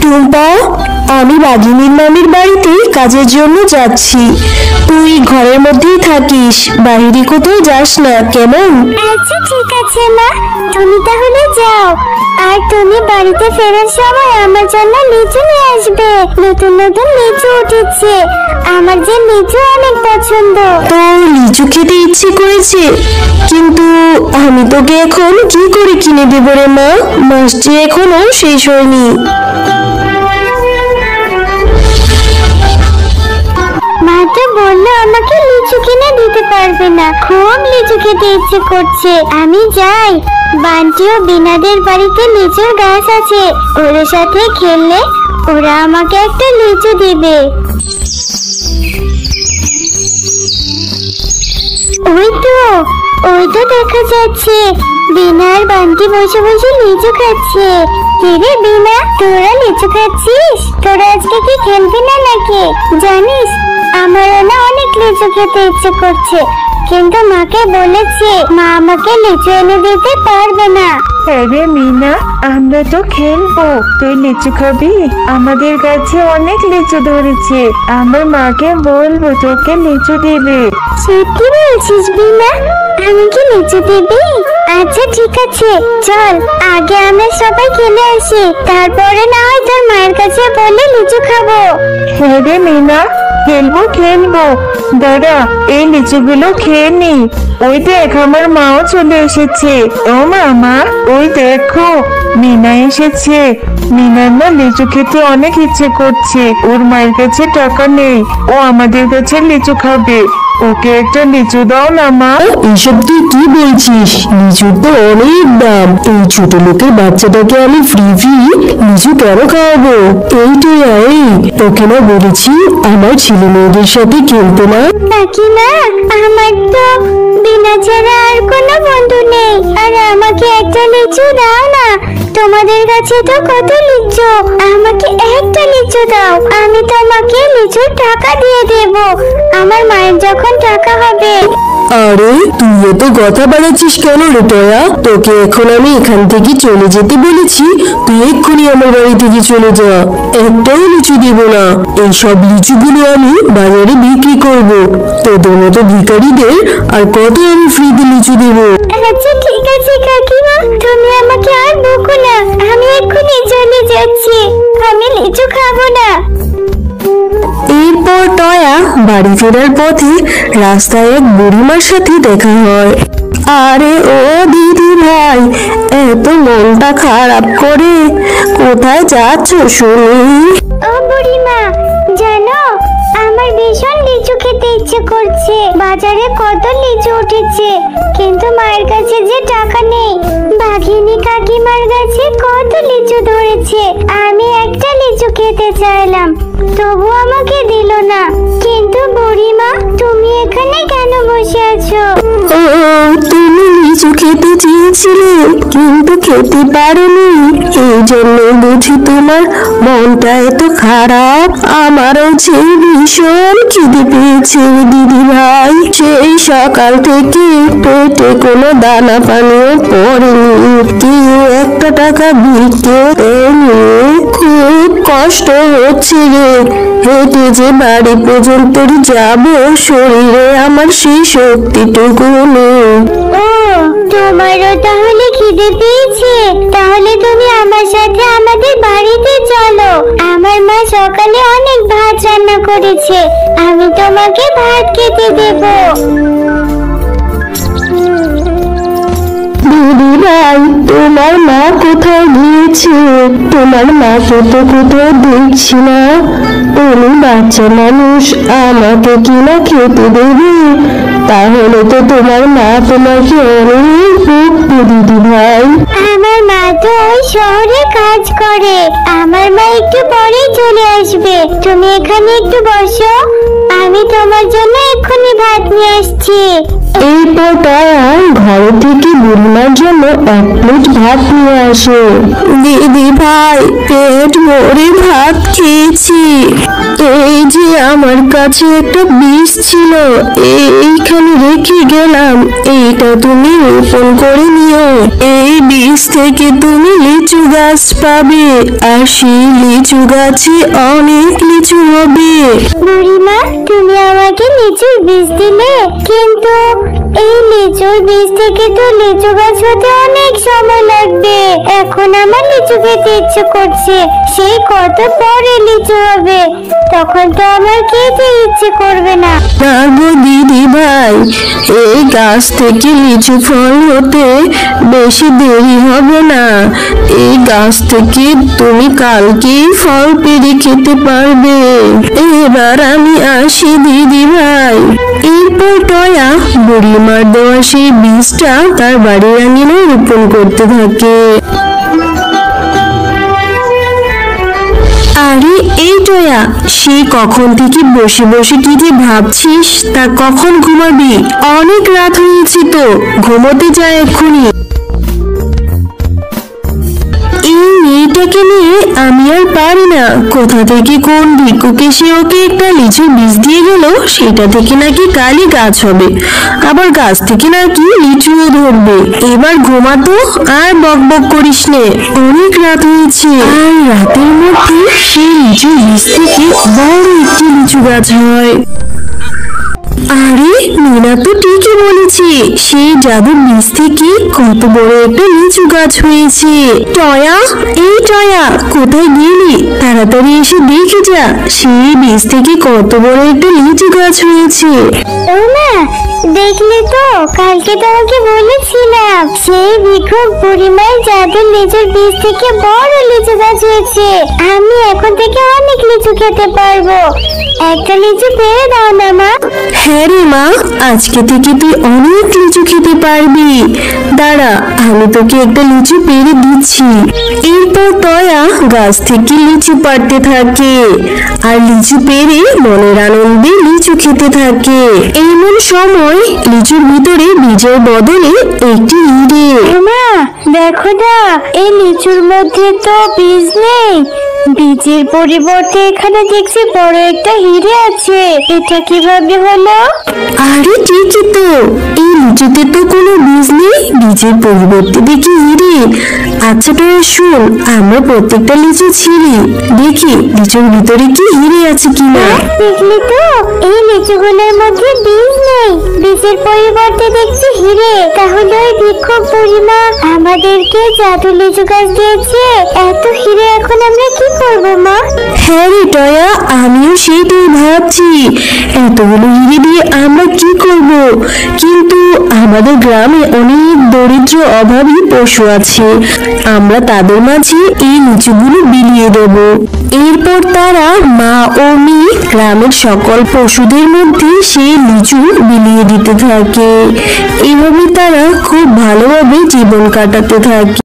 টুম্পা, আমি বাঘিনীর মামির বাড়িতে কাজের জন্য যাচ্ছি। তুই ঘরের মধ্যেই থাকিস, বাইরে কোথাও যাস না, কেমন? আচ্ছা ঠিক আছে মা, তুমি তাহলে যাও। আর তুমি বাড়িতে ফেরার সময় আমার জন্য লিচু নিয়ে আসবে। নতুন নতুন লিচু উঠেছে, আমার যে লিচু অনেক পছন্দ। তো লিচু খেতে ইচ্ছে করেছে, কিন্তু আমি তোকে এখন কি করে কিনে দেবো রে মা? মাস যে এখনো শেষ হয়নি। মা তো বললো আমাকে লিচু কিনে দিতে পারবে না, খুব লিচু খেতে ইচ্ছে করছে। আমি যাই, বান্টি ও বিনাদের বাড়িতে লিচুর গাছ আছে, ওদের সাথে খেললে ওরা আমাকে একটা লিচু দিবে। ওই তো দেখা যাচ্ছে বিনা আর বান্টি বসে বসে লিচু খাচ্ছে। কিরে বিনা, তোরা লিচু খাচ্ছিস? তোরা আজকে কি খেলবি না নাকি? জানিস আমারও না অনেক লিচু খেতে ইচ্ছে করছে, কিন্তু মাকে বলেছি মা আমাকে লিচু এনে দিতে পারবে না। আরে মিনা, আমরা তো খেলবো, তুই লিচু খাবি? আমাদের কাছে অনেক লিচু ধরেছে, আমার মাকে বলবো তোকে লিচু দিবে। সত্যি বলছিস বিনা? আমি কি লিচু দিবি? আচ্ছা ঠিক আছে, চল আগে আমরা সবাই খেলে আসি, তারপরে না হয় তোর মায়ের কাছে বলে লিচু খাবো। হ্যাঁ রে মিনা, খেলবো। দাদা, এই লিচুগুলো খেয়ে নি। ওই দেখ আমার মাও চলে এসেছে। ও মামা, ওই দেখো মিনা এসেছে। মিনার না লিচু খেতে অনেক ইচ্ছে করছে, ওর মায়ের কাছে টাকা নেই, ও আমাদের কাছে লিচু খাবে। ওকে একটা লিচু দাও না মা। এইসব তুই কি বলছিস? লিচুর তো অনেক দাম, এই ছোট লোকের বাচ্চাটাকে আমি ফ্রি লিচু কেন খাওয়াবো? এই তোকে না বলেছি আমার ছেলে মেয়েদের সাথে খেলতে না? কাকিমা, আমার তো বিনা ছাড়া আর কোনো বন্ধু নেই, আর আমাকে একটা লিচু দাও না। তোমাদের কাছে তো কত লিচু, আমাকে একটা লিচু দাও, আমি তোমাকে লিচুর টাকা দিয়ে দেব আমার মায়ের যখন টাকা হবে। আরে তুই এত কথা বাড়াচ্ছিস কেন রে টয়া? তোকে এখন আমি এখান থেকে চলে যেতে বলেছি, তুই এক্ষুনি আমার বাড়ি থেকে চলে যা। একটাও লিচু দেব না, এই সব লিচুগুলো আমি বাজারে বিক্রি করব। তোদের মতো ভিখারিদের আর কত আমি ফ্রিতে লিচু দেবো? আচ্ছা ঠিক আছে কাকিমা, তুমি আমাকে আর বকো না, আমি এক্ষুনি চলে যাচ্ছি, আমি লিচু খাবো না। এরপর টয়া বাড়ি ফেরার পথে রাস্তায় এক বুড়িমার সাথে দেখা হয়। আরে ও দিদি ভাই, এত মনটা খারাপ করে কোথায় যাচ্ছ শুনি? ও বুড়িমা, জানো আমার ভীষণ লিচু খেতে ইচ্ছে করছে, বাজারে কত লিচু উঠেছে, কিন্তু মায়ের কাছে যে টাকা নেই। বাঘিনী কাকিমার কাছে কত লিচু ধরেছে, আমি একটা লিচু খেতে চাইলাম, তবু আমাকে দিল না। কিন্তু বুড়িমা, তুমি এখানে কেন বসে আছো? ও, তুমি লিচু খেতে চেয়েছিলে কিন্তু খেতে পারোনি, এই জন্য বুঝি তোমার মনটা এত খারাপ। আমারও যে ভীষণ খিদে পেয়েছে দিদি ভাই, সেই সকাল থেকে পেটে কোনো দানা পানিও পড়েনি, কেউ একটা টাকা ভিক্ষে দেয়নি, খুব কষ্ট হচ্ছে রে। হেঁটে যে বাড়ি পর্যন্ত যাব, শরীরে আমার সেই শক্তিটুকু নেই। ও, তোমারও তাহলে খিদে পেয়েছে? তাহলে তুমি আমার সাথে আমাদের বাড়িতে চলো, আমার মা সকালে অনেক ভাত রান্না করেছে, আমি তোমাকে ভাত খেতে দেব। দিদি ভাই, তোমার মা কোথায় গিয়েছে? তোমার মাকে তো কোথাও দেখছি না। উনি বাচ্চা মানুষ, আমাকে কিনা খেতে দেবে? তাহলে তো তোমার মা তোমাকে অনেক বকবে দিদি ভাই। আমার মা তো ওই শহরে কাজ করে, আমার মা একটু পরেই চলে আসবে, তুমি এখানে একটু বসো, আমি তোমার জন্য এক্ষুনি ভাত নিয়ে আসছি। এরপর তারা ঘর থেকে বুড়িমার জন্য এক প্লেট ভাত নিয়ে আসো। দিদি ভাই, পেট ভরে ভাত খেয়েছি। এই যে আমার কাছে একটা বীজ ছিল, এইখানে রেখে গেলাম, এইটা তুমি রোপণ করে নিও। এই বীজ থেকে তুমি লিচু গাছ পাবে, আর সেই লিচু গাছে অনেক লিচু হবে। বুড়িমা, তুমি আমাকে লিচুর বীজ দিলে, কিন্তু এই লিচুর বীজ থেকে তো লিচু গাছ হতে অনেক সময় লাগবে। এখন আমার লিচু খেতে ইচ্ছে করছে, সেই কত পরে লিচু হবে, তখন তো আমার খেতে ইচ্ছে করবে না। না গো দিদি ভাই, এই গাছ থেকে লিচু ফল হতে বেশি দেরি হবে না। এই গাছ থেকে তুমি কালকেই ফল পেড়ে খেতে পারবে। এবার আমি আসি দিদি ভাই। এরপর টয়া বুড়িমার দেওয়া সেই বীজটা তার বাড়ির আঙিনে রোপণ করতে থাকে। আরে এই টয়া, সে কখন থেকে বসে বসে কি যে ভাবছিস, তা কখন ঘুমাবি? অনেক রাত হয়েছে তো, ঘুমোতে যায় এক্ষুনি। এই মেয়েটাকে নিয়ে আমি আর পারি না, কোথা থেকে কোন ভিক্ষুক এসে ওকে একটা লিচুর বীজ দিয়ে গেল, সেটা থেকে নাকি কালই গাছ হবে, আবার গাছ থেকে নাকি লিচুও ধরবে। এবার ঘুমাতো, আর বক বক করিস নে, অনেক রাত হয়েছে। আর রাতের মধ্যে সেই লিচুর বীজ থেকে বড় একটি লিচু গাছ হয়। আরে মিনা তো ঠিকই বলেছে, সেই জাদুর বীজ থেকে কত বড় একটা লিচু গাছ হয়েছে। টয়া, এই টয়া, কোথায় গেলি? তাড়াতাড়ি এসে দেখে যা, সেই বীজ থেকে কত বড় একটা লিচু গাছ হয়েছে। ও মা, দেখলে তো, কালকে তোমাকে বলেছিলাম সেই ভিক্ষুক বুড়িমার জাদুর লিচুর বীজ থেকে বড় লিচু গাছ হয়েছে। আমি এখন থেকে অনেক লিচু খেতে পারবো। একটা লিচু পেড়ে দাও না মা। হ্যাঁ রে মা, আজকে থেকে তুই অনেক লিচু খেতে পারবি। দাঁড়া, আমি তোকে একটা লিচু পেড়ে দিচ্ছি। এরপর টয়া গাছ থেকে লিচু পাড়তে থাকে, আর লিচু পেড়ে মনের আনন্দে লিচু খেতে থাকে। এমন সময় লিচুর ভিতরে বীজের বদলে একটি হিরে। মা দেখো না, এই লিচুর মধ্যে তো বীজ নেই, বীজের পরিবর্তে এখানে দেখছি বড় একটা হিরে আছে। এটা কিভাবে হলো? আরে ঠিকই তো, এই লিচুতে তো কোনো বীজ নেই, বীজের পরিবর্তে দেখি হিরে। আচ্ছা টয়া শোন, আমরা প্রত্যেকটা লিচু ছিঁড়ি, দেখি লিচুর ভিতরে কি হিরে আছে কিনা। দেখলি তো, এই লিচুগুলোর মধ্যে বীজ নেই, বীজের পরিবর্তে দেখছি হিরে। তাহলে ওই ভিক্ষুক বুড়িমা আমাদেরকে জাদু লিচু গাছ দিয়েছে। এত হিরে এখন আমরা কি করবো মা? হ্যাঁ রে টয়া, আমিও সেইটাই ভাবছি, এতগুলো হিরে দিয়ে আমরা কি করব? কিন্তু আমাদের গ্রামে অনেক দরিদ্র অভাবী পশু আছে, আমরা তাদের মাঝে এই লিচুগুলো বিলিয়ে দেব। এরপর তারা মা ও মেয়ে গ্রামের সকল পশুদের মধ্যে সেই লিচু বিলিয়ে দিতে থাকে। এভাবে তারা খুব ভালোভাবে জীবন কাটাতে থাকে।